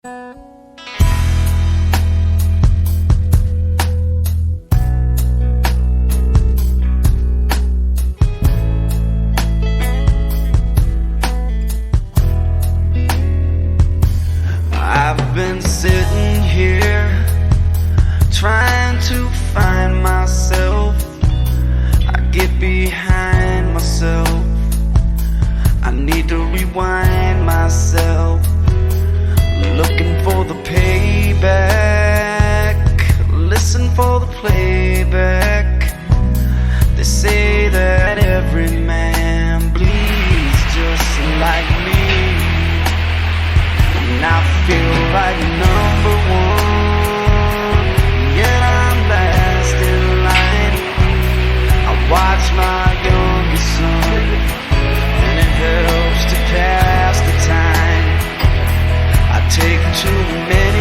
I've been sitting here trying to find myself. I get behind myself. I need to rewind myself. Looking for the payback. Listen for the playback. They say that every man bleeds just like me. And I feel like number one, yet I'm last in line. I watch my youngest son, and it helps to pass the time. I take too many